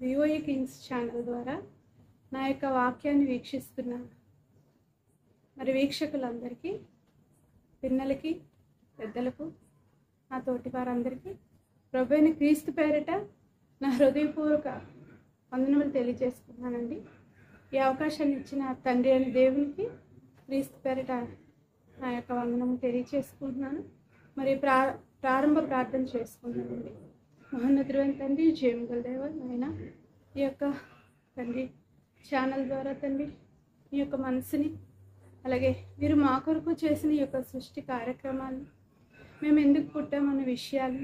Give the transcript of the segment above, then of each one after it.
విఓఈ Kings channel ద్వారా నా యొక్క వాక్యాన్ని వీక్షిస్తున్న మరి వీక్షకులందరికీ, పిన్నలకి, పెద్దలకు, నా తోటి వారందరికీ ప్రభువైన క్రీస్తు పేరిట నా హృదయపూర్వక వందనములు తెలియజేసుకున్నానండి. ఈ అవకాశాన్ని ఇచ్చిన తండ్రి అయిన దేవునికి క్రీస్తు పేరిట నా యొక్క వందనము తెలియజేసుకుంటున్నాను. మరి ప్రారంభ ప్రార్థన చేసుకున్నానండి. మహోన్నతుడైన తండ్రి, జయముగల దేవ నాయన, ఈ యొక్క తండ్రి ఛానల్ ద్వారా తండ్రి మీ యొక్క మనసుని, అలాగే మీరు మా కొరకు చేసిన ఈ యొక్క సృష్టి కార్యక్రమాలను, మేము ఎందుకు పుట్టామన్న విషయాలు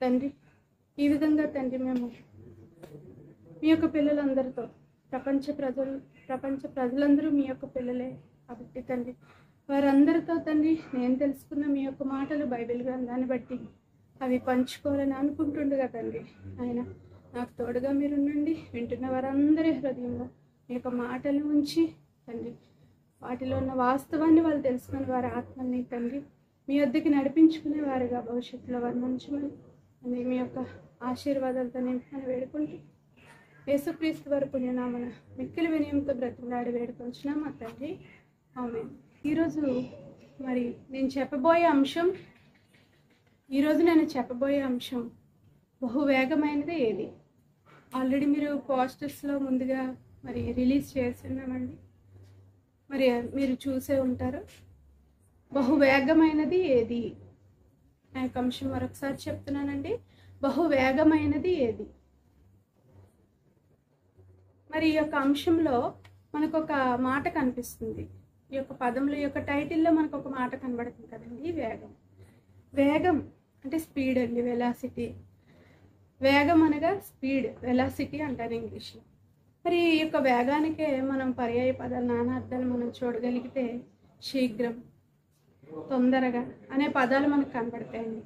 తండ్రి, ఈ విధంగా తండ్రి మేము మీ యొక్క పిల్లలందరితో ప్రపంచ ప్రజలందరూ మీ యొక్క పిల్లలే కాబట్టి తండ్రి, వారందరితో తండ్రి నేను తెలుసుకున్న మీ యొక్క మాటలు బైబిల్ గ్రంథాన్ని బట్టి అవి పంచుకోవాలని అనుకుంటుండగా తండ్రి ఆయన నాకు తోడుగా మీరు ఉండండి. వింటున్న వారందరి హృదయంలో మీ యొక్క మాటలు ఉంచి తండ్రి, వాటిలో ఉన్న వాస్తవాన్ని వాళ్ళు తెలుసుకుని వారి ఆత్మని తండ్రి మీ వద్దకి నడిపించుకునే వారుగా భవిష్యత్తులో వారు మంచిమని మీ యొక్క ఆశీర్వాదాలతో నింపమని వేడుకుంటూ యేసుక్రీస్తు వారి పుణ్యనామన మిక్కిలి వినయంతో బ్రతిమలాడి వేడుకొంచున్నాం మా తండ్రి, ఆమేన్. ఈరోజు నేను చెప్పబోయే అంశం బహువేగమైనది ఏది. ఆల్రెడీ మీరు పోస్టర్స్లో ముందుగా రిలీజ్ చేస్తున్నామండి, మీరు చూసే ఉంటారు. బహువేగమైనది ఏది ఆ యొక్క అంశం మరొకసారి చెప్తున్నానండి. బహువేగమైనది ఏది. ఈ యొక్క అంశంలో మనకు ఒక మాట కనిపిస్తుంది. ఈ యొక్క పదంలో, ఈ యొక్క టైటిల్లో మనకు ఒక మాట కనబడుతుంది కదండి, వేగం అంటే స్పీడ్ అండి, వెలాసిటీ. వేగం అనగా స్పీడ్, వెలాసిటీ అంటారు ఇంగ్లీష్లో. ఈ యొక్క వేగానికే మనం పర్యాయ పదాలు, నానార్థాలు మనం చూడగలిగితే శీఘ్రం, తొందరగా అనే పదాలు మనకు కనబడతాయండి.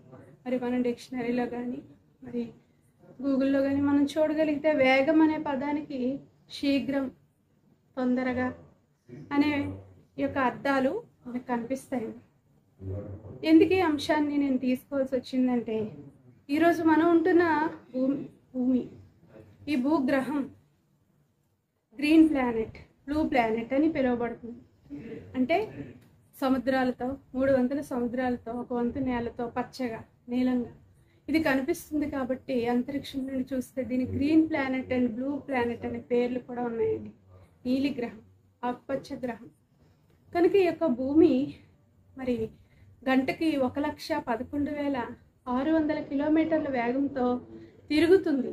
మనం డిక్షనరీలో కానీ గూగుల్లో కానీ మనం చూడగలిగితే వేగం అనే పదానికి శీఘ్రం, తొందరగా అనే ఈ యొక్క అర్థాలు మనకు కనిపిస్తాయి. ఎందుకు ఈ అంశాన్ని నేను తీసుకోవాల్సి వచ్చిందంటే, ఈరోజు మనం ఉంటున్న భూమి, ఈ భూగ్రహం గ్రీన్ ప్లానెట్, బ్లూ ప్లానెట్ అని పిలువబడుతుంది. అంటే సముద్రాలతో, 3 వంతుల సముద్రాలతో, 1 వంతు నేలతో పచ్చగా, నీలంగా ఇది కనిపిస్తుంది. కాబట్టి అంతరిక్షం నుండి చూస్తే దీని green planet and blue planet అనే పేర్లు కూడా ఉన్నాయండి. నీలి గ్రహం, ఆకుపచ్చ గ్రహం. కనుక ఈ యొక్క భూమి గంటకి 1,11,600 కిలోమీటర్ల వేగంతో తిరుగుతుంది.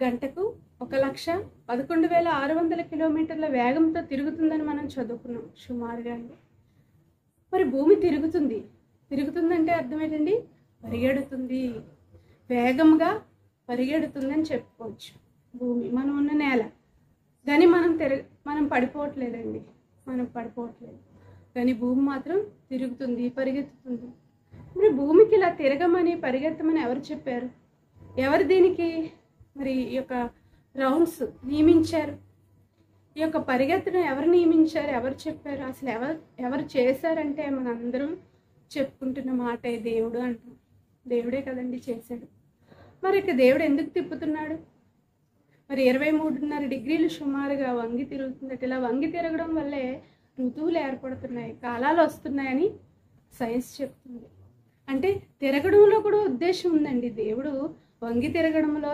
గంటకు 1,11,600 కిలోమీటర్ల వేగంతో తిరుగుతుందని మనం చదువుకున్నాం సుమారుగా. భూమి తిరుగుతుందంటే అర్థం ఏంటండి? పరిగెడుతుంది, వేగంగా పరిగెడుతుందని చెప్పుకోవచ్చు భూమి. మనం ఉన్న నేల కానీ మనం పడిపోవట్లేదండి, కానీ భూమి మాత్రం తిరుగుతుంది, పరిగెత్తుతుంది. భూమికి ఇలా తిరగమని, పరిగెత్తమని ఎవరు చెప్పారు? ఎవరు దీనికి ఈ యొక్క రౌండ్స్ నియమించారు? ఈ యొక్క పరిగెత్తడం ఎవరు నియమించారు? ఎవరు చెప్పారు? అసలు ఎవరు చేశారంటే మనందరం చెప్పుకుంటున్న మాటే దేవుడు అంటాం. దేవుడే కదండి చేశాడు. ఇక దేవుడు ఎందుకు తిప్పుతున్నాడు? 23.5 డిగ్రీలు సుమారుగా వంగి తిరుగుతుందట. ఇలా వంగి తిరగడం వల్లే ఋతువులు ఏర్పడుతున్నాయి, కాలాలు వస్తున్నాయని సైన్స్ చెప్తుంది. అంటే తిరగడంలో కూడా ఉద్దేశం ఉందండి. దేవుడు వంగి తిరగడంలో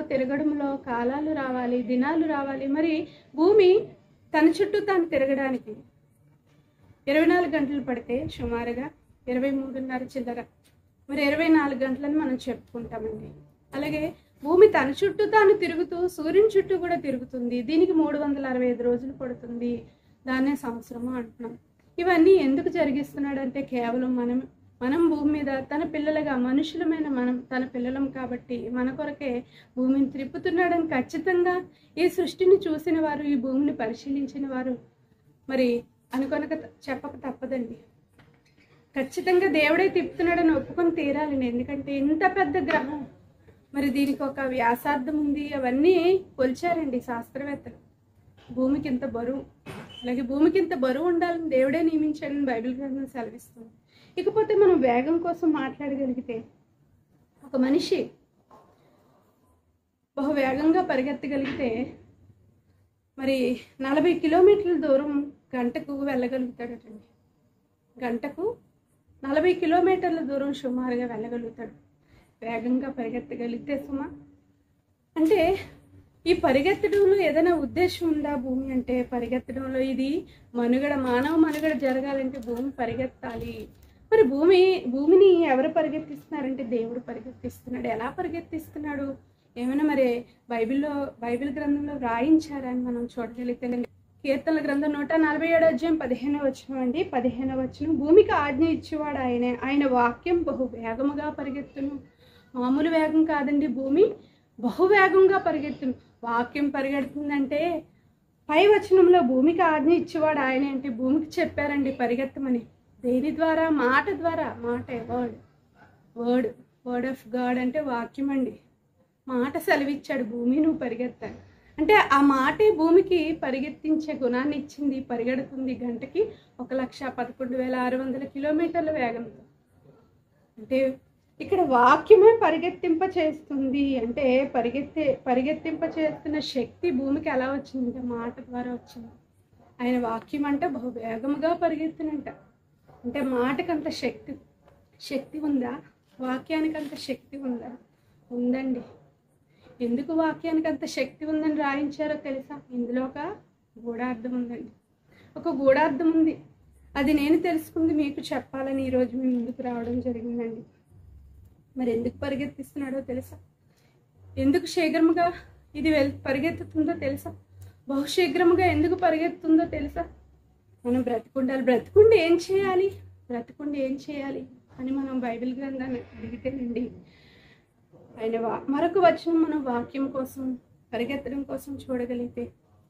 కాలాలు రావాలి, దినాలు రావాలి. భూమి తన చుట్టూ తాను తిరగడానికి 24 గంటలు పడితే సుమారుగా 23.5 చిల్లర 24 గంటలని మనం చెప్పుకుంటామండి. అలాగే భూమి తన చుట్టూ తాను తిరుగుతూ సూర్యుని చుట్టూ కూడా తిరుగుతుంది. దీనికి 365 రోజులు పడుతుంది. దాన్నే సంవత్సరము అంటున్నాం. ఇవన్నీ ఎందుకు జరిగిస్తున్నాడంటే కేవలం మనం భూమి మీద తన పిల్లలుగా, మనుషులమైన మనం తన పిల్లలం కాబట్టి మన కొరకే భూమిని తిప్పుతున్నాడని ఖచ్చితంగా ఈ సృష్టిని చూసిన వారు, ఈ భూమిని పరిశీలించిన వారు అనుకొనక చెప్పక తప్పదండి. ఖచ్చితంగా దేవుడే తిప్పుతున్నాడని ఒప్పుకొని తీరాలండి. ఎందుకంటే ఇంత పెద్ద గ్రహం, దీనికి ఒక వ్యాసార్థం ఉంది. అవన్నీ కొలిచారండి శాస్త్రవేత్తలు. భూమికి ఇంత బరువు, అలాగే భూమికి ఇంత బరువు ఉండాలని దేవుడే నియమించాడని బైబిల్ గ్రంథం సెలవిస్తుంది. ఇకపోతే మనం వేగం కోసం మాట్లాడగలిగితే, ఒక మనిషి బహు వేగంగా పరిగెత్తగలిగితే మరి 40 కిలోమీటర్ల దూరం గంటకు వెళ్ళగలుగుతాడటండి. గంటకు 40 కిలోమీటర్ల దూరం సుమారుగా వెళ్ళగలుగుతాడు వేగంగా పరిగెత్తగలిగితే సుమా. అంటే ఈ పరిగెత్తడంలో ఏదైనా ఉద్దేశం ఉందా? భూమి అంటే పరిగెత్తడంలో ఇది మానవ మనుగడ జరగాలంటే భూమి పరిగెత్తాలి. మరి భూమిని ఎవరు పరిగెత్తిస్తున్నారంటే దేవుడు పరిగెత్తిస్తున్నాడు. ఎలా పరిగెత్తిస్తున్నాడు? ఏమైనా మరి బైబిల్ గ్రంథంలో వ్రాయించారని మనం చూడగలిగితే, కీర్తనల గ్రంథం 147 అధ్యాయం 15వ వచనం అండి. 15వ వచనం, భూమికి ఆజ్ఞ ఇచ్చేవాడు ఆయనే, ఆయన వాక్యం బహు వేగముగా పరిగెత్తును. మామూలు వేగం కాదండి, భూమి బహువేగంగా పరిగెత్తును. వాక్యం పరిగెడుతుందంటే పై వచనంలో భూమికి ఆజ్ఞ ఇచ్చేవాడు ఆయనే అంటే భూమికి చెప్పారండి పరిగెత్తమని. దేని ద్వారా? మాట ద్వారా. మాటే వర్డ్ ఆఫ్ గాడ్ అంటే వాక్యం అండి. మాట సెలవిచ్చాడు, భూమి నువ్వు పరిగెత్తాలి అంటే ఆ మాటే భూమికి పరిగెత్తించే గుణాన్ని ఇచ్చింది. పరిగెడుతుంది గంటకి 1,11,600 కిలోమీటర్ల వేగంతో. అంటే ఇక్కడ వాక్యమే పరిగెత్తింప చేస్తుంది. అంటే పరిగెత్తింప చేస్తున్న శక్తి భూమికి ఎలా వచ్చిందంటే మాట ద్వారా వచ్చింది. ఆయన వాక్యం అంటే బహు వేగముగా పరిగెత్తునంట. అంటే మాటకంత శక్తి ఉందా? వాక్యానికి అంత శక్తి ఉందా? ఉందండి. ఎందుకు వాక్యానికి అంత శక్తి ఉందని రాయించారో తెలుసా? ఇందులో ఒక గూఢార్థం ఉందండి. ఒక గూఢార్థం ఉంది. అది నేను తెలుసుకుంది మీకు చెప్పాలని ఈరోజు మీ ముందుకు రావడం జరిగిందండి. మరి ఎందుకు పరిగెత్తిస్తున్నాడో తెలుసా? ఎందుకు శీఘ్రముగా ఇది పరిగెత్తుతుందో తెలుసా? బహుశీఘ్రముగా ఎందుకు పరిగెత్తుందో తెలుసా? మనం బ్రతికుండాలి. బ్రతికుండి ఏం చేయాలి అని మనం బైబిల్ గ్రంథాన్ని అడిగితేనండి, ఆయన మరొక వచనం మనం వాక్యం కోసం పరిగెత్తడం కోసం చూడగలిగితే,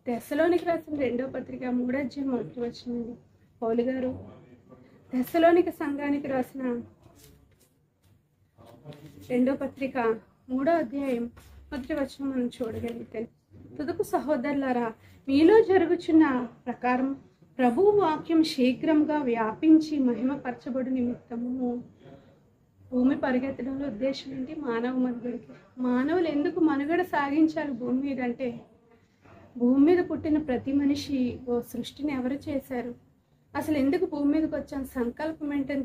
తెస్సలోనికి రాసిన 2వ పత్రిక 3వ అధ్యాయం 1వ వచనం అండి. పౌలు గారు తెస్సలోనికి సంఘానికి రాసిన 2వ పత్రిక 3వ అధ్యాయం 1వ వచనం మనం చూడగలిగితే, తుదకు సహోదరులారా, మీలో జరుగుచున్న ప్రకారం ప్రభువు వాక్యం శీఘ్రంగా వ్యాపించి మహిమపరచబడు నిమిత్తము. భూమి పరిగెత్తడంలో ఉద్దేశం ఏంటి? మానవ మనుగడకి. మానవులు ఎందుకు మనుగడ సాగించాలి భూమి మీద అంటే, భూమి మీద పుట్టిన ప్రతి మనిషి ఓ సృష్టిని ఎవరు చేశారు? అసలు ఎందుకు భూమి మీదకి వచ్చాం? సంకల్పం ఏంటని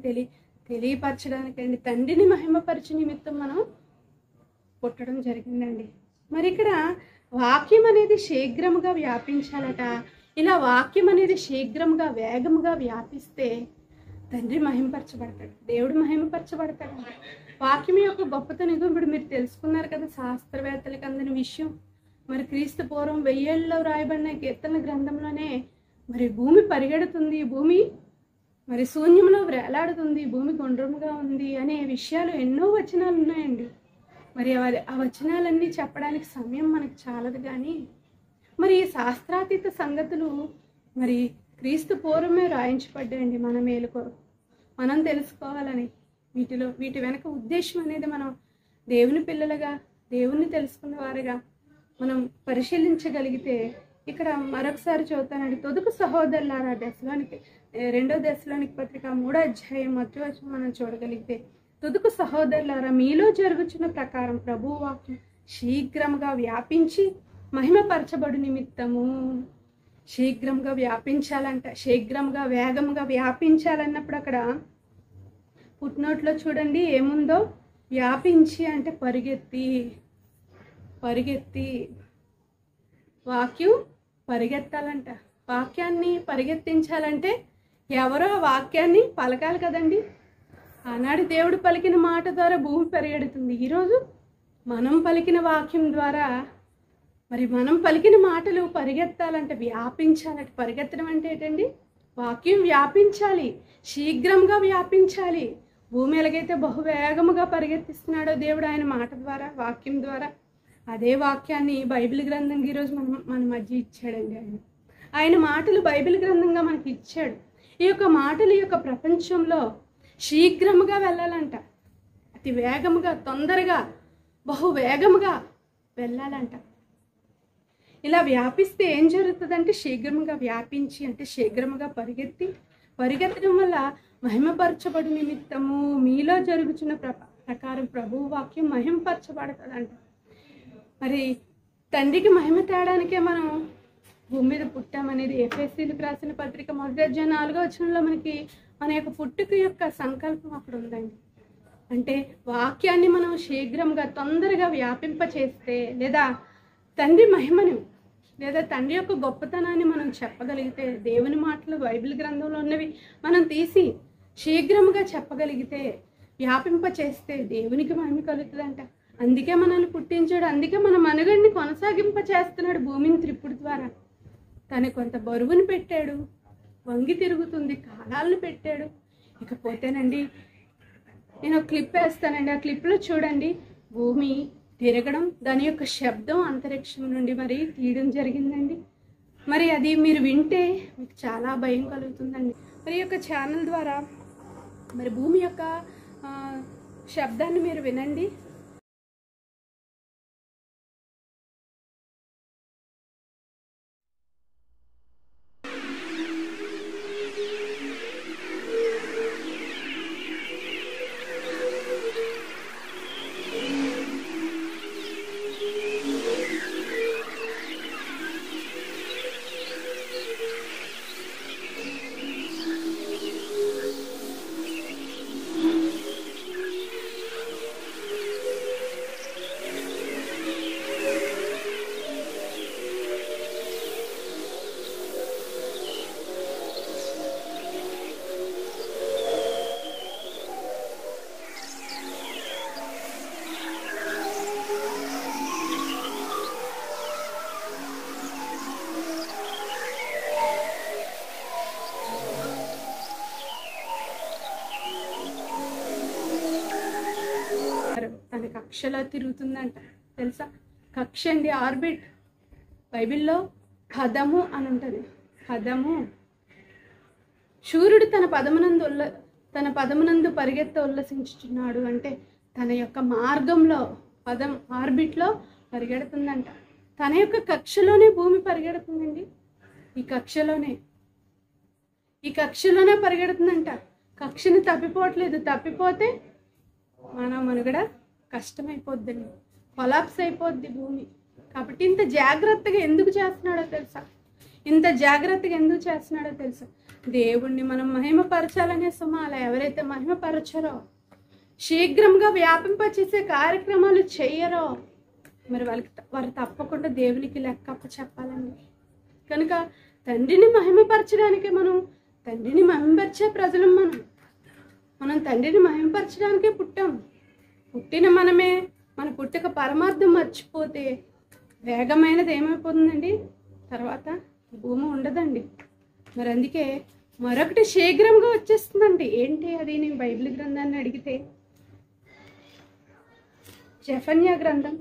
తెలియపరచడానికండి. తండ్రిని మహిమపరచు నిమిత్తం మనం పుట్టడం జరిగిందండి. మరి ఇక్కడ వాక్యం అనేది శీఘ్రంగా వ్యాపించాలట. ఇలా వాక్యం అనేది శీఘ్రంగా వేగంగా వ్యాపిస్తే తండ్రి మహిమపరచబడతాడు, దేవుడు మహిమపరచబడతాడు. వాక్యం యొక్క గొప్పతనం ఇప్పుడు మీరు తెలుసుకున్నారు కదా, శాస్త్రవేత్తలకు అందని విషయం. మరి క్రీస్తు పూర్వం 1000 ఏళ్ళలో రాయబడిన కీర్తన గ్రంథంలోనే మరి భూమి పరిగెడుతుంది, భూమి మరి శూన్యంలో వేలాడుతుంది, భూమి గుండ్రముగా ఉంది అనే విషయాలు ఎన్నో వచనాలు ఉన్నాయండి. మరి ఆ వచనాలన్నీ చెప్పడానికి సమయం మనకు చాలదు. కానీ మరి ఈ శాస్త్రాతీత సంగతులు మరి క్రీస్తు పూర్వమే రాయించబడ్డాయండి మన మేలు కొరకు. మనం తెలుసుకోవాలని వీటి వెనక ఉద్దేశం అనేది మనం దేవుని పిల్లలుగా, దేవుని తెలుసుకున్న వారుగా మనం పరిశీలించగలిగితే, ఇక్కడ మరొకసారి చదువుతానండి. తుదకు సహోదరులారా, 2వ దశలోనికి పత్రిక 3వ అధ్యాయం 1వ వచనం మనం చూడగలిగితే, తుదకు సహోదరులారా, మీలో జరుగుచున్న ప్రకారం ప్రభువు వాక్యం శీఘ్రంగా వ్యాపించి మహిమపరచబడు నిమిత్తము. శీఘ్రంగా వ్యాపించాలంట. శీఘ్రంగా వేగంగా వ్యాపించాలన్నప్పుడు అక్కడ పుట్నోట్లో చూడండి ఏముందో, వ్యాపించి అంటే పరిగెత్తి వాక్యం పరిగెత్తాలంట. వాక్యాన్ని పరిగెత్తించాలంటే ఎవరో వాక్యాన్ని పలకాలి కదండి. ఆనాడు దేవుడు పలికిన మాట ద్వారా భూమి పరిగెడుతుంది. ఈరోజు మనం పలికిన వాక్యం ద్వారా మరి మనం పలికిన మాటలు పరిగెత్తాలంటే వ్యాపించాలంటే, పరిగెత్తడం అంటే ఏంటండి? వాక్యం వ్యాపించాలి, శీఘ్రంగా వ్యాపించాలి. భూమి ఎలాగైతే బహువేగముగా పరిగెత్తిస్తున్నాడో దేవుడు ఆయన మాట ద్వారా, వాక్యం ద్వారా, అదే వాక్యాన్ని బైబిల్ గ్రంథంగా ఈరోజు మన మధ్య ఇచ్చాడండి. ఆయన మాటలు బైబిల్ గ్రంథంగా మనకి ఇచ్చాడు. ఈ యొక్క మాటలు ఈ యొక్క ప్రపంచంలో శీఘ్రముగా వెళ్ళాలంట. అతి వేగముగా, తొందరగా, బహువేగముగా వెళ్ళాలంట. ఇలా వ్యాపిస్తే ఏం జరుగుతుందంటే, శీఘ్రముగా వ్యాపించి అంటే శీఘ్రముగా పరిగెత్తడం వల్ల మహిమపరచబడి నిమిత్తము మీలో జరుగుతున్న ప్రకారం ప్రభువు వాక్యం మహిమపరచబడుతుందంట. మరి తండ్రికి మహిమ తేడానికే మనం భూమి మీద పుట్టామనేది ఎఫెసీయులకు రాసిన పత్రిక 1:4 మనకి మన యొక్క పుట్టుక యొక్క సంకల్పం అక్కడ ఉందండి. అంటే వాక్యాన్ని మనం శీఘ్రంగా తొందరగా వ్యాపింప చేస్తే, లేదా తండ్రి మహిమను లేదా తండ్రి యొక్క గొప్పతనాన్ని మనం చెప్పగలిగితే, దేవుని మాటలు బైబిల్ గ్రంథంలో ఉన్నవి మనం తీసి శీఘ్రంగా చెప్పగలిగితే, వ్యాపింప చేస్తే దేవునికి మహిమ కలుగుతుందంట. అందుకే మనల్ని పుట్టించాడు, అందుకే మన మనుగడిని కొనసాగింప చేస్తున్నాడు భూమిని త్రిప్పుడు ద్వారా. తను కొంత బరువును పెట్టాడు, వంగి తిరుగుతుంది, కాలాలను పెట్టాడు. ఇకపోతేనండి నేను ఒక క్లిప్ వేస్తానండి. ఆ క్లిప్లో చూడండి, భూమి తిరగడం, దాని యొక్క శబ్దం అంతరిక్షం నుండి మరి తీయడం జరిగిందండి. మరి అది మీరు వింటే మీకు చాలా భయం కలుగుతుందండి. మరి ఈ యొక్క ఛానల్ ద్వారా మరి భూమి యొక్క శబ్దాన్ని మీరు వినండి. తన కక్షలా తిరుగుతుందంట, తెలుసా? కక్ష అండి, ఆర్బిట్. బైబిల్లో పదము అని ఉంటుంది. పదము. సూర్యుడు తన పదమునందు పరిగెత్త ఉల్లసించుచున్నాడు అంటే తన యొక్క మార్గంలో పదం ఆర్బిట్లో పరిగెడుతుందంట. తన యొక్క కక్షలోనే భూమి పరిగెడుతుందండి. ఈ కక్షలోనే పరిగెడుతుందంట. కక్షని తప్పిపోవట్లేదు. తప్పిపోతే మన మనుగడ కష్టమైపోద్దండి, కొలాప్స్ అయిపోద్ది భూమి. కాబట్టి ఇంత జాగ్రత్తగా ఎందుకు చేస్తున్నాడో తెలుసా? దేవుణ్ణి మనం మహిమపరచాలనే సుమాల. ఎవరైతే మహిమపరచరో, శీఘ్రంగా వ్యాపింపచేసే కార్యక్రమాలు చెయ్యరో, మరి వారు తప్పకుండా దేవునికి లెక్క చెప్పాలండి. కనుక తండ్రిని మహిమపరచడానికి తండ్రిని మహిమపరిచే ప్రజలం మనం తండ్రిని మహిమపరచడానికే పుట్టాం. పుట్టిన మనమే మన పుట్టుక పరమార్థం మర్చిపోతే వేగమైనది ఏమైపోతుందండి? తర్వాత భూమి ఉండదండి. మరి అందుకే మరొకటి శీఘ్రంగా వచ్చేస్తుందండి. ఏంటి అది? నేను బైబిల్ గ్రంథాన్ని అడిగితే జెఫన్యా గ్రంథం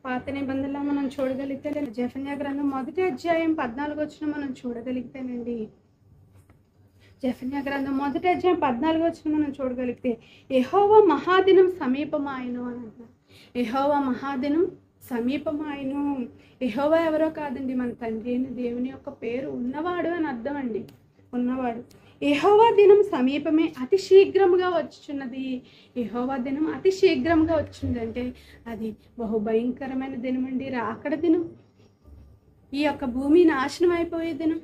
పాత నిబంధనలో మనం చూడగలిగితే, జెఫన్యా గ్రంథం 1:14 మనం చూడగలిగితేనండి, జెఫన్యా గ్రంథం 1:14 మనం చూడగలిగితే, యెహోవా మహాదినం సమీపమాయను అని అంటున్నారు. యెహోవా మహాదినం సమీపమాయను. యెహోవా ఎవరో కాదండి, మన తండ్రి అయిన దేవుని యొక్క పేరు ఉన్నవాడు అని అర్థం అండి. ఉన్నవాడు. యెహోవా దినం సమీపమే, అతి శీఘ్రంగా వచ్చుచున్నది. యెహోవా దినం అతి శీఘ్రంగా వచ్చింది అంటే అది బహుభయంకరమైన దినం అండి. రాకడ దినం, ఈ యొక్క భూమి నాశనం అయిపోయే దినం,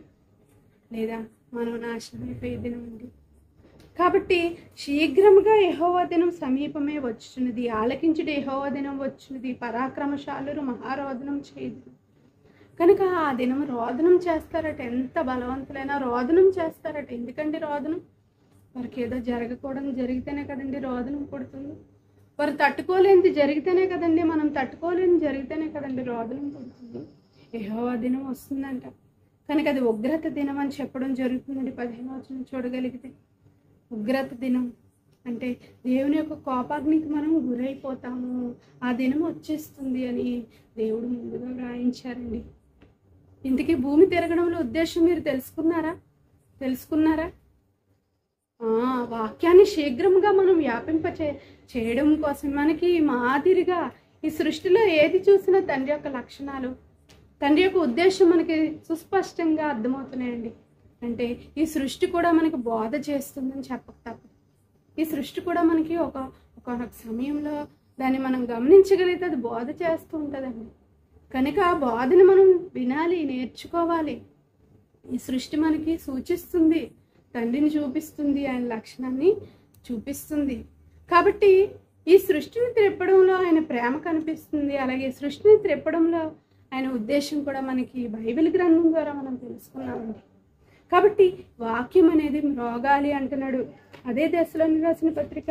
లేదా మనం నాశనం అయిపోయే దినం అండి. కాబట్టి శీఘ్రంగా యెహోవా దినం సమీపమే వచ్చుచున్నది. ఆలకించుట యెహోవా దినం వచ్చున్నది. పరాక్రమశాలురు మహారోదనం చేయదు. కనుక ఆ దినం రోదనం చేస్తారట. ఎంత బలవంతులైనా రోదనం చేస్తారట. ఎందుకండి రోదనం? వారికి ఏదో జరగకూడదు జరిగితేనే కదండి రోదనం పుడుతుంది. వారు తట్టుకోలేనిది జరిగితేనే కదండి, మనం తట్టుకోలేని జరిగితేనే కదండి రోదనం పుడుతుంది. యెహోవా దినం వస్తుందంట. కనుక అది ఉగ్రత దినం అని చెప్పడం జరుగుతుందండి. 15వ వచనం చూడగలిగితే, ఉగ్రత దినం అంటే దేవుని యొక్క కోపాగ్నికి మనం గురైపోతాము, ఆ దినం వచ్చేస్తుంది అని దేవుడు ముందుగా వ్రాయించారండి. ఇంతకీ భూమి తిరగడంలో ఉద్దేశం మీరు తెలుసుకున్నారా? వాక్యాన్ని శీఘ్రంగా మనం చేయడం కోసం మనకి మాదిరిగా ఈ సృష్టిలో ఏది చూసినా తండ్రి యొక్క లక్షణాలు, తండ్రి యొక్క ఉద్దేశం మనకి సుస్పష్టంగా అర్థమవుతున్నాయండి. అంటే ఈ సృష్టి కూడా మనకి బోధ చేస్తుందని చెప్పక తప్పదు. ఈ సృష్టి కూడా మనకి ఒక సమయంలో దాన్ని మనం గమనించగలిగితే అది బోధ చేస్తూ ఉంటుందండి. కనుక ఆ బోధని మనం వినాలి, నేర్చుకోవాలి. ఈ సృష్టి మనకి సూచిస్తుంది, తండ్రిని చూపిస్తుంది, ఆయన లక్షణాన్ని చూపిస్తుంది. కాబట్టి ఈ సృష్టిని త్రెప్పడంలో ఆయన ప్రేమ కనిపిస్తుంది. అలాగే సృష్టిని త్రెప్పడంలో ఆయన ఉద్దేశం కూడా మనకి బైబిల్ గ్రంథం ద్వారా మనం తెలుసుకున్నామండి. కాబట్టి వాక్యం అనేది మ్రోగాలి అంటున్నాడు. అదే దశలోనికి రాసిన పత్రిక,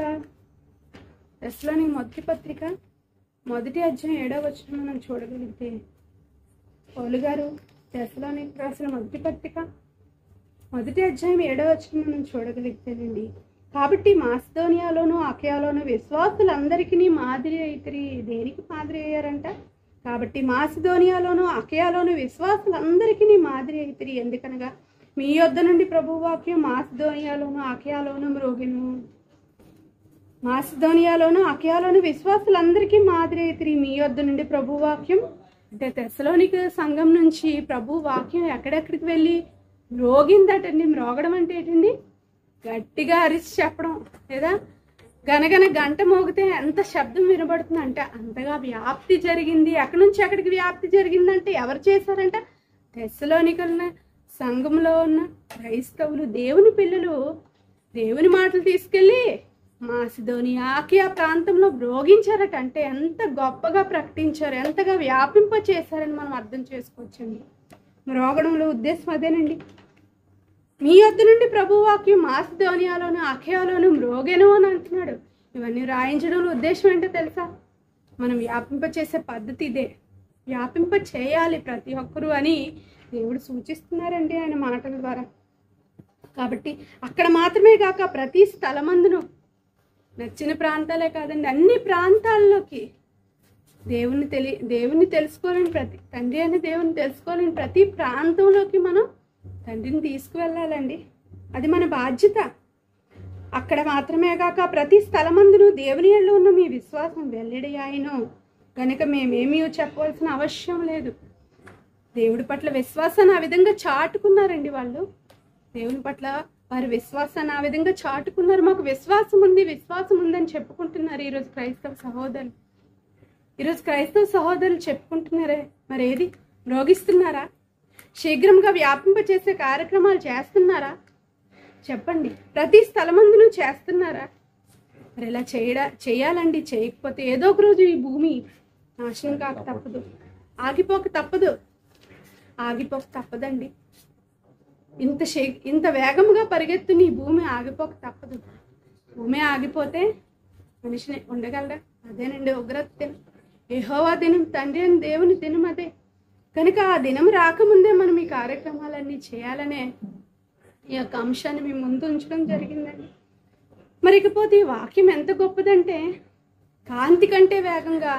దశలోనికి మొదటి పత్రిక 1వ అధ్యాయం 7వ వచనం మనం చూడగలిగితే, పౌలు గారు దశలోనికి రాసిన మొదటి పత్రిక 1వ అధ్యాయం 7వ వచనం మనం చూడగలిగితేనండి, కాబట్టి మాసిదోనియాలోను అకయాలోను విశ్వాసులందరికీ మాదిరి అయితిరి. దేనికి మాదిరి అయ్యారంట? కాబట్టి మాసిదోనియాలోను అకయాలోను విశ్వాసులందరికీ మాదిరి అయితిరి. ఎందుకనగా మీ యొద్ద నుండి ప్రభువాక్యం మాసిదోనియాలోను అకయాలోను మ్రోగెను. మాసిదోనియాలోను అకయాలోను విశ్వాసులందరికీ మాదిరి అయితిరి. మీ యొద్ద నుండి ప్రభువాక్యం అంటే తెస్సలోనిక సంఘం నుంచి ప్రభు వాక్యం ఎక్కడెక్కడికి వెళ్ళి మ్రోగిందటండి. మ్రోగడం అంటే ఏంటండి? గట్టిగా అరిచి చెప్పడం, లేదా గనగన గంట మోగితే ఎంత శబ్దం వినబడుతుందంటే అంతగా వ్యాప్తి జరిగింది. ఎక్కడి నుంచి ఎక్కడికి వ్యాప్తి జరిగిందంటే ఎవరు చేశారంట? తెస్సలోనికల సంఘంలో ఉన్న క్రైస్తవులు, దేవుని పిల్లలు దేవుని మాటలు తీసుకెళ్ళి మాసిదోనియా ఆకియా ప్రాంతంలో మ్రోగించారట. అంటే ఎంత గొప్పగా ప్రకటించారు, ఎంతగా వ్యాపింప చేశారని మనం అర్థం చేసుకోవచ్చండి. మ్రోగడంలో ఉద్దేశం అదేనండి. మీ యొద్ద నుండి ప్రభువాక్యం మాసిదోనియాలోను అకయాలోను మ్రోగెను అని అంటున్నాడు. ఇవన్నీ రాయించడంలో ఉద్దేశం ఏంటో తెలుసా? మనం వ్యాపింప చేసే పద్ధతి ఇదే, వ్యాపింప చేయాలి ప్రతి ఒక్కరూ అని దేవుడు సూచిస్తున్నారండి ఆయన మాటల ద్వారా. కాబట్టి అక్కడ మాత్రమే కాక ప్రతి స్థలమందును, నచ్చిన ప్రాంతాలే కాదండి, అన్ని ప్రాంతాల్లోకి దేవుని తెలుసుకోవాలని, ప్రతి తండ్రి అనే దేవుని తెలుసుకోవాలని ప్రతి ప్రాంతంలోకి మనం తండ్రిని తీసుకువెళ్ళాలండి. అది మన బాధ్యత. అక్కడ మాత్రమే కాక ప్రతి స్థలమందును దేవుని యందు ఉన్న మీ విశ్వాసం వెల్లడి అయ్యును కనుక మేమేమీ చెప్పవలసిన అవసరం లేదు. దేవుడి పట్ల విశ్వాసాన్ని ఆ విధంగా చాటుకున్నారండి వాళ్ళు. దేవుని పట్ల వారి విశ్వాసాన్ని ఆ విధంగా చాటుకున్నారు. మాకు విశ్వాసం ఉందని చెప్పుకుంటున్నారు ఈరోజు క్రైస్తవ సహోదరులు చెప్పుకుంటున్నారే. మరి ఏది మ్రోగిస్తున్నారా? శీఘ్రంగా వ్యాపింప చేసే కార్యక్రమాలు చేస్తున్నారా? చెప్పండి. ప్రతి స్థలమందును చేస్తున్నారా? మరి ఇలా చేయాలండి. చేయకపోతే ఏదో ఒక రోజు ఈ భూమి నాశనం కాక తప్పదు, ఆగిపోక తప్పదండి. ఇంత వేగంగా పరిగెత్తుని ఈ భూమి ఆగిపోక తప్పదు. భూమి ఆగిపోతే మనిషిని ఉండగలరా? అదేనండి ఉగ్రత దినం, యెహోవా దినం, తండ్రి అని దేవుని దినం అదే. కనుక ఆ దినం రాకముందే మనం ఈ కార్యక్రమాలన్నీ చేయాలనే ఈ యొక్క అంశాన్ని మీ ముందు ఉంచడం జరిగిందండి. మరి ఇకపోతే ఈ వాక్యం ఎంత గొప్పదంటే కాంతి కంటే వేగంగా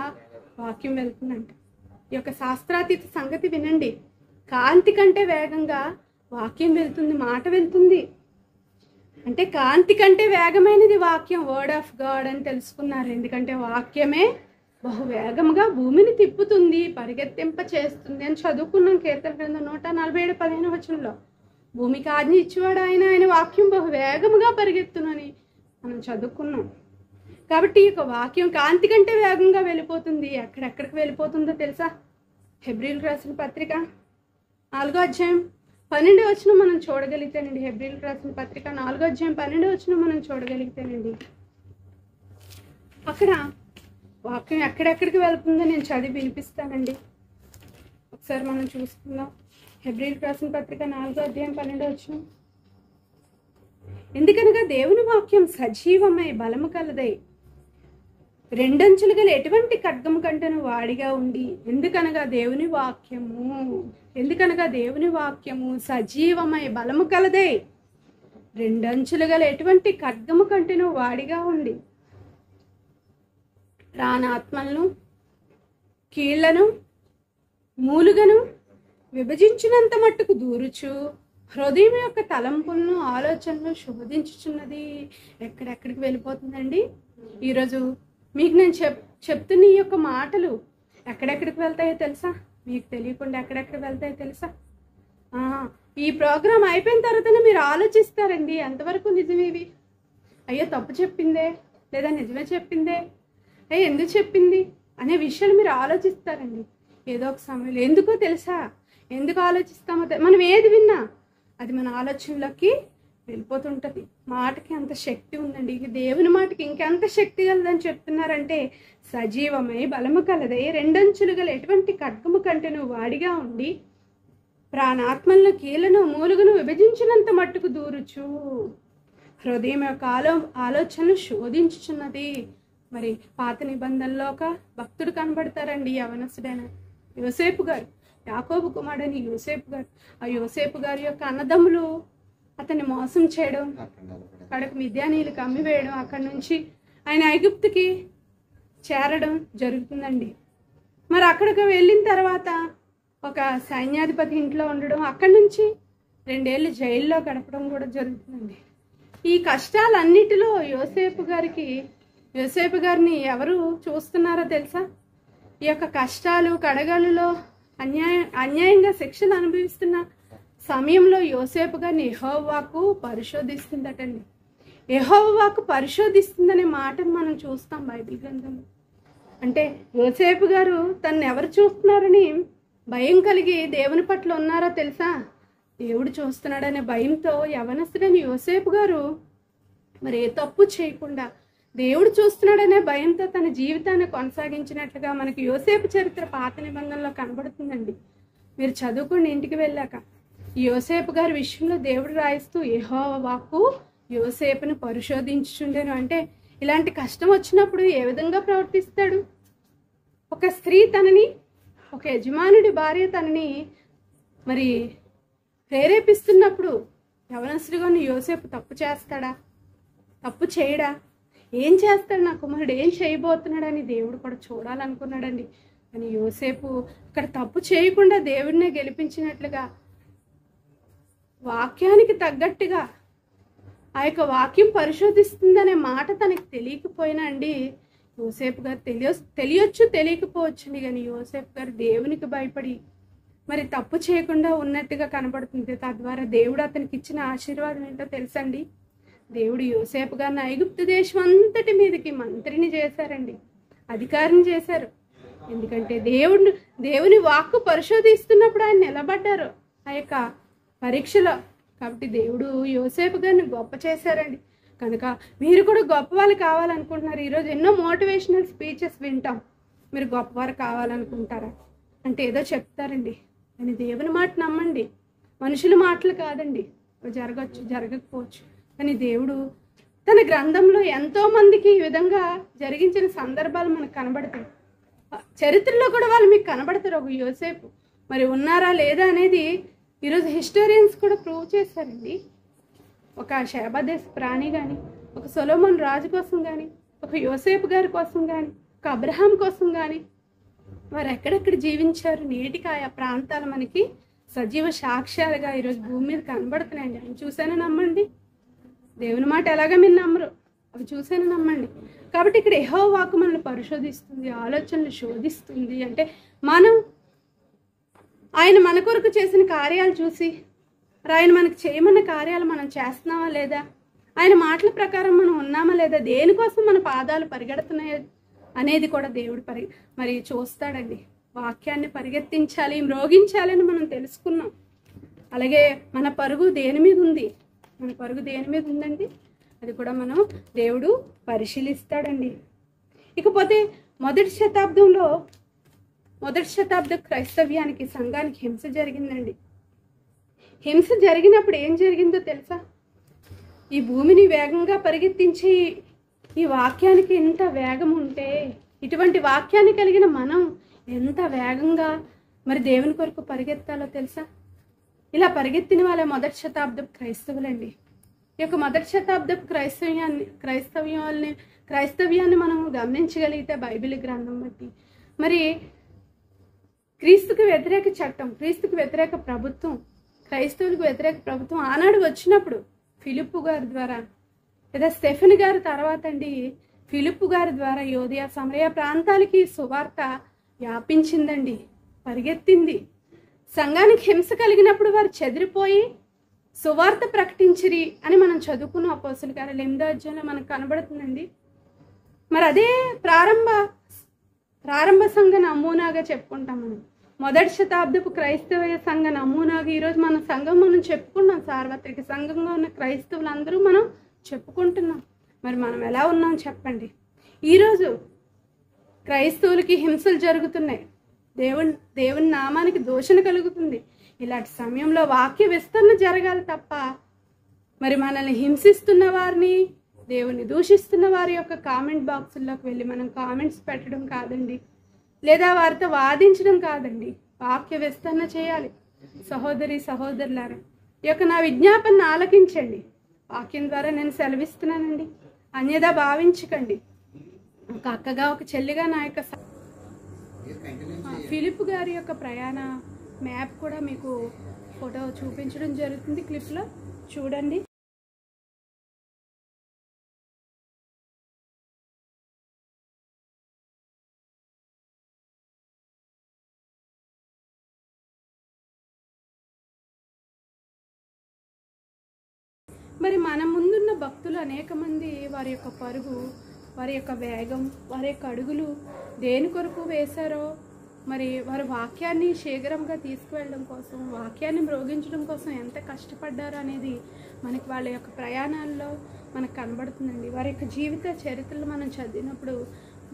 వాక్యం వెళ్తుందంట. ఈ యొక్క శాస్త్రాతీత సంగతి వినండి. కాంతి కంటే వేగంగా వాక్యం వెళ్తుంది, మాట వెళ్తుంది. అంటే కాంతి కంటే వేగమైనది వాక్యం, వర్డ్ ఆఫ్ గాడ్ అని తెలుసుకున్నారు. ఎందుకంటే వాక్యమే బహు వేగంగా భూమిని తిప్పుతుంది, పరిగెత్తింప చేస్తుంది అని చదువుకున్నాం కీర్తన గ్రంథం 147:15 వచనంలో. భూమికి ఆజ్ఞ ఇచ్చేవాడు ఆయన వాక్యం బహు వేగముగా పరిగెత్తునని మనం చదువుకున్నాం. కాబట్టి ఈ యొక్క వాక్యం కాంతి కంటే వేగంగా వెళ్ళిపోతుంది. ఎక్కడెక్కడికి వెళ్ళిపోతుందో తెలుసా? హెబ్రీయులకు రాసిన పత్రిక 4వ అధ్యాయం 12వ వచనం మనం చూడగలిగితేనండి. హెబ్రీయులకు రాసిన పత్రిక 4వ అధ్యాయం 12వ వచనం మనం చూడగలిగితేనండి, అక్కడ వాక్యం ఎక్కడెక్కడికి వెళ్తుందో నేను చదివి వినిపిస్తానండి. ఒకసారి మనం చూసుకుందాం. హెబ్రీయులకు రాసిన పత్రిక 4వ అధ్యాయం 12వ వచనం. ఎందుకనగా దేవుని వాక్యం సజీవమై బలము కలదై రెండంచులు గల ఎటువంటి ఖడ్గము కంటేను వాడిగా ఉండి, ఎందుకనగా దేవుని వాక్యము సజీవమై బలము కలదై రెండంచులు గల ఎటువంటి ఖడ్గము కంటేను వాడిగా ఉండి ప్రాణాత్మలను కీళ్లను మూలుగను విభజించినంత మట్టుకు దూరుచు హృదయం యొక్క తలంపులను ఆలోచనలు శోధించుచున్నది. ఎక్కడెక్కడికి వెళ్ళిపోతుందండి? ఈరోజు మీకు నేను చెప్తున్న ఈ యొక్క మాటలు ఎక్కడెక్కడికి వెళ్తాయో తెలుసా? మీకు తెలియకుండా ఎక్కడెక్కడికి వెళ్తాయో తెలుసా? ఈ ప్రోగ్రాం అయిపోయిన తర్వాతనే మీరు ఆలోచిస్తారండి ఎంతవరకు నిజమేవి. అయ్యో తప్పు చెప్పిందే, లేదా నిజమే చెప్పిందే, ఎందుకు చెప్పింది అనే విషయాలు మీరు ఆలోచిస్తారండి ఏదో ఒక సమయంలో. ఎందుకో తెలుసా, ఎందుకు ఆలోచిస్తామో మనం ఏది విన్నా అది మన ఆలోచనలోకి వెళ్ళిపోతుంటుంది. మాటకి అంత శక్తి ఉందండి. దేవుని మాటకి ఇంకెంత శక్తి కలదని చెప్తున్నారంటే, సజీవమై బలము కలదై రెండంచులు గల ఎటువంటి ఖడ్గము కంటే నువ్వు వాడిగా ఉండి ప్రాణాత్మలను కీలను మూలుగును విభజించినంత మట్టుకు దూరుచు హృదయం యొక్క ఆలోచనలు శోధించుచున్నది. మరి పాత నిబంధనలో ఒక భక్తుడు కనబడతారండి, యవనస్తుడైన యోసేపు గారు, యాకోబు కుమారుడని యోసేపు గారు. ఆ యోసేపు గారి యొక్క అన్నదమ్ములు అతన్ని మోసం చేయడం, అక్కడికి మిద్యానీయులకు అమ్మివేయడం, అక్కడి నుంచి ఆయన ఐగుప్తుకి చేరడం జరుగుతుందండి. మరి అక్కడికి వెళ్ళిన తర్వాత ఒక సైన్యాధిపతి ఇంట్లో ఉండడం, అక్కడి నుంచి 2 ఏళ్ళు జైల్లో గడపడం కూడా జరుగుతుందండి. ఈ కష్టాలన్నిటిలో యోసేపు గారిని ఎవరు చూస్తున్నారో తెలుసా? ఈ యొక్క కష్టాలు కడగలులో అన్యాయంగా శిక్షలు అనుభవిస్తున్న సమయంలో యోసేపు గారిని యెహోవా వాక్కు పరిశోధిస్తుందటండి. యెహోవా వాక్కు పరిశోధిస్తుందనే మాటను మనం చూస్తాం బైబిల్ గ్రంథంలో. అంటే యోసేపు గారు తను ఎవరు చూస్తున్నారని భయం కలిగి దేవుని పట్ల ఉన్నారో తెలుసా? దేవుడు చూస్తున్నాడనే భయంతో యవనస్తుడని యోసేపు గారు మరి ఏ తప్పు చేయకుండా దేవుడు చూస్తున్నాడనే భయంతో తన జీవితాన్ని కొనసాగించినట్లుగా మనకి యోసేపు చరిత్ర పాత నిబంధనలో కనబడుతుందండి. మీరు చదువుకుని ఇంటికి వెళ్ళాక ఈ యోసేపు గారి విషయంలో దేవుడు రాయిస్తూ యెహోవా వాక్కు యోసేపును పరిశోధించుచుండెను. అంటే ఇలాంటి కష్టం వచ్చినప్పుడు ఏ విధంగా ప్రవర్తిస్తాడు? ఒక స్త్రీ తనని, ఒక యజమానుడి భార్య తనని మరి ప్రేరేపిస్తున్నప్పుడు యవనస్తుడిగా యోసేపు తప్పు చేస్తాడా? తప్పు చేయడా? ఏం చేస్తాడు నా కుమారుడు, ఏం చేయబోతున్నాడని దేవుడు కూడా చూడాలనుకున్నాడండి. కానీ యోసేపు ఇక్కడ తప్పు చేయకుండా దేవుడినే గెలిపించినట్లుగా వాక్యానికి తగ్గట్టుగా ఆ యొక్క వాక్యం పరిశోధిస్తుందనే మాట తనకి తెలియకపోయినా అండి, యోసేపు గారు తెలియచ్చు తెలియకపోవచ్చండి, కానీ యోసేపు గారు దేవునికి భయపడి మరి తప్పు చేయకుండా ఉన్నట్టుగా కనబడుతుంది. తద్వారా దేవుడు అతనికి ఇచ్చిన ఆశీర్వాదం ఏంటో తెలుసండి? దేవుడు యోసేపు గారిని ఐగుప్తు దేశం అంతటి మీదకి మంత్రిని చేశారండి, అధికారిని చేశారు. ఎందుకంటే దేవుని వాక్కు పరిశోధిస్తున్నప్పుడు ఆయన నిలబడ్డారు ఆ యొక్క పరీక్షలో. కాబట్టి దేవుడు యోసేపు గారిని గొప్ప చేశారండి. కనుక మీరు కూడా గొప్పవాళ్ళు కావాలనుకుంటున్నారు. ఈరోజు ఎన్నో మోటివేషనల్ స్పీచెస్ వింటాం. మీరు గొప్పవారు కావాలనుకుంటారా అంటే ఏదో చెప్తారండి, కానీ దేవుని మాట నమ్మండి. మనుషుల మాటలు కాదండి. జరగచ్చు, జరగకపోవచ్చు, కానీ దేవుడు తన గ్రంథంలో ఎంతో మందికి ఈ విధంగా జరిగించిన సందర్భాలు మనకు కనబడతాయి. చరిత్రలో కూడా వాళ్ళు మీకు కనబడతారు. ఒక యోసేపు మరి ఉన్నారా లేదా అనేది ఈరోజు హిస్టోరియన్స్ కూడా ప్రూవ్ చేశారండి. ఒక శేబదేశ ప్రాణి కానీ, ఒక సొలొమోన్ రాజు కోసం కానీ, ఒక యోసేపు గారి కోసం కానీ, ఒక అబ్రహాం కోసం కానీ వారు ఎక్కడెక్కడ జీవించారు, నేటికి ఆయా ప్రాంతాలు మనకి సజీవ సాక్ష్యాలుగా ఈరోజు భూమి మీద కనబడుతున్నాయండి. అవి చూసాను నమ్మండి. దేవుని మాట ఎలాగా మీరు నమ్మరు, అవి చూసాను నమ్మండి. కాబట్టి ఇక్కడ యెహోవా వాక్కు మనల్ని పరిశోధిస్తుంది, ఆలోచనలు శోధిస్తుంది. అంటే మనం ఆయన మన కొరకు చేసిన కార్యాలు చూసి ఆయన మనకు చేయమన్న కార్యాలు మనం చేస్తున్నామా లేదా, ఆయన మాటల ప్రకారం మనం ఉన్నామా లేదా, దేనికోసం మన పాదాలు పరిగెడుతున్నాయి అనేది కూడా దేవుడు మరి చూస్తాడండి. వాక్యాన్ని పరిగెత్తించాలి, మ్రోగించాలని మనం తెలుసుకున్నాం. అలాగే మన పరుగు దేని మీద ఉంది, మన పరుగు దేని మీద ఉందండి, అది కూడా మనం దేవుడు పరిశీలిస్తాడండి. ఇకపోతే మొదటి శతాబ్ద క్రైస్తవ్యానికి, సంఘానికి హింస జరిగిందండి. హింస జరిగినప్పుడు ఏం జరిగిందో తెలుసా? ఈ భూమిని వేగంగా పరిగెత్తించి ఈ వాక్యానికి ఎంత వేగం ఉంటే, ఇటువంటి వాక్యాన్ని కలిగిన మనం ఎంత వేగంగా మరి దేవుని కొరకు పరిగెత్తాలో తెలుసా? ఇలా పరిగెత్తిన వాళ్ళే మొదటి శతాబ్దపు క్రైస్తవులండి. ఈ యొక్క మొదటి శతాబ్దపు క్రైస్తవ్యాన్ని మనం గమనించగలిగితే బైబిల్ గ్రంథం బట్టి మరి క్రీస్తుకు వ్యతిరేక చట్టం, క్రీస్తుకు వ్యతిరేక ప్రభుత్వం, క్రైస్తవులకు వ్యతిరేక ప్రభుత్వం ఆనాడు వచ్చినప్పుడు ఫిలిప్పు గారి ద్వారా, లేదా స్టెఫెన్ గారి తర్వాత అండి ఫిలిప్పు గారి ద్వారా యోదియా సమరయ ప్రాంతాలకి సువార్త వ్యాపించిందండి, పరిగెత్తింది. సంఘానికి హింస కలిగినప్పుడు వారు చెదిరిపోయి సువార్త ప్రకటించిరి అని మనం చదువుకున్న అపోస్తలుల కార్యాలు 8వ అధ్యాయంలో మనకు కనబడుతుందండి. మరి అదే ప్రారంభ సంఘ నమూనాగా చెప్పుకుంటాం మనం. మొదటి శతాబ్దపు క్రైస్తవ సంఘ నమూనాగా ఈరోజు మన సంఘం మనం చెప్పుకున్నాం. సార్వత్రిక సంఘంగా ఉన్న క్రైస్తవులందరూ మనం చెప్పుకుంటున్నాం. మరి మనం ఎలా ఉన్నాం చెప్పండి. ఈరోజు క్రైస్తవులకి హింసలు జరుగుతున్నాయి, దేవుని నామానికి దూషణ కలుగుతుంది. ఇలాంటి సమయంలో వాక్య విస్తరణ జరగాలి తప్ప మరి మనల్ని హింసిస్తున్న వారిని, దేవుని దూషిస్తున్న వారి యొక్క కామెంట్ బాక్సుల్లోకి వెళ్ళి మనం కామెంట్స్ పెట్టడం కాదండి, లేదా వారితో వాదించడం కాదండి. వాక్య విస్తరణ చేయాలి. సహోదరి సహోదరులారా, ఈ యొక్క నా విజ్ఞాపనను ఆలకించండి. వాక్యం ద్వారా నేను సెలవిస్తున్నానండి, అన్యదా భావించకండి. ఒక అక్కగా ఒక చెల్లిగా నా యొక్క ఫిలిప్ గారి యొక్క ప్రయాణ మ్యాప్ కూడా మీకు ఫోటో చూపించడం జరుగుతుంది. క్లిప్లో చూడండి. మరి మన ముందున్న భక్తులు అనేక మంది వారి యొక్క పరుగు, వారి యొక్క వేగం, వారి యొక్క అడుగులు దేని కొరకు వేశారో, మరి వారి వాక్యాన్ని శీఘ్రంగా తీసుకువెళ్ళడం కోసం, వాక్యాన్ని మ్రోగించడం కోసం ఎంత కష్టపడ్డారో అనేది మనకి వాళ్ళ యొక్క ప్రయాణాల్లో మనకు కనబడుతుందండి. వారి యొక్క జీవిత చరిత్రలు మనం చదివినప్పుడు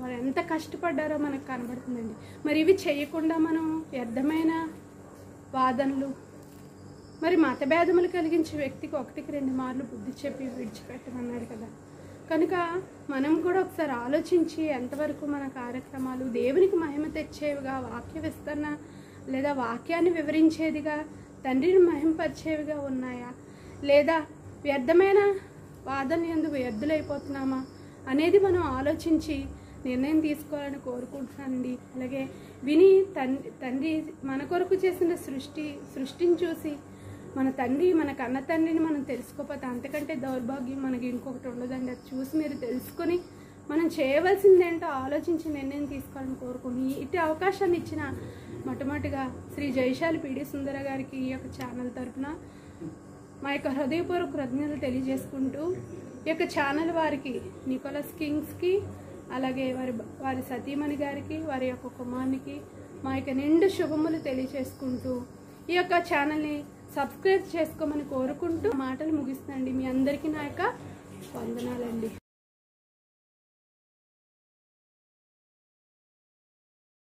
వారు ఎంత కష్టపడ్డారో మనకు కనబడుతుందండి. మరి ఇవి చేయకుండా మనం వ్యర్థమైన వాదనలు, మరి మతభేదములు కలిగించే వ్యక్తికి 1-2 మార్లు బుద్ధి చెప్పి విడిచిపెట్టమన్నాడు కదా. కనుక మనం కూడా ఒకసారి ఆలోచించి ఎంతవరకు మన కార్యక్రమాలు దేవునికి మహిమ తెచ్చేవిగా, వాక్య విస్తరణ లేదా వాక్యాన్ని వివరించేదిగా, తండ్రిని మహిమపరిచేవిగా ఉన్నాయా, లేదా వ్యర్థమైన వాదన యందు వ్యర్థులైపోతున్నామా అనేది మనం ఆలోచించి నిర్ణయం తీసుకోవాలని కోరుకుంటున్నానండి. అలాగే విని తండ్రి మన కొరకు చేసిన సృష్టిని చూసి మన తండ్రి, మన కన్న తండ్రిని మనం తెలుసుకోకపోతే అంతకంటే దౌర్భాగ్యం మనకి ఇంకొకటి ఉండదండి. అది చూసి మీరు తెలుసుకొని మనం చేయవలసిందేంటో ఆలోచించి నిర్ణయం తీసుకోవాలని కోరుకుని ఇటు అవకాశాన్ని ఇచ్చిన మొట్టమొదటిగా శ్రీ జయశాలి పిడి సుందర గారికి ఈ యొక్క ఛానల్ తరఫున మా యొక్క హృదయపూర్వక కృతజ్ఞతలు తెలియజేసుకుంటూ, ఈ యొక్క ఛానల్ వారికి నికోలస్ కింగ్స్కి, అలాగే వారి సతీమణి గారికి, వారి యొక్క కుమారునికి మా యొక్క నిండు శుభములు తెలియజేసుకుంటూ ఈ యొక్క ఛానల్ని సబ్స్క్రైబ్ చేసుకోమని కోరుకుంటూ మాటలు ముగిస్తానండి. మీ అందరికీ నా యొక్క వందనాలండి.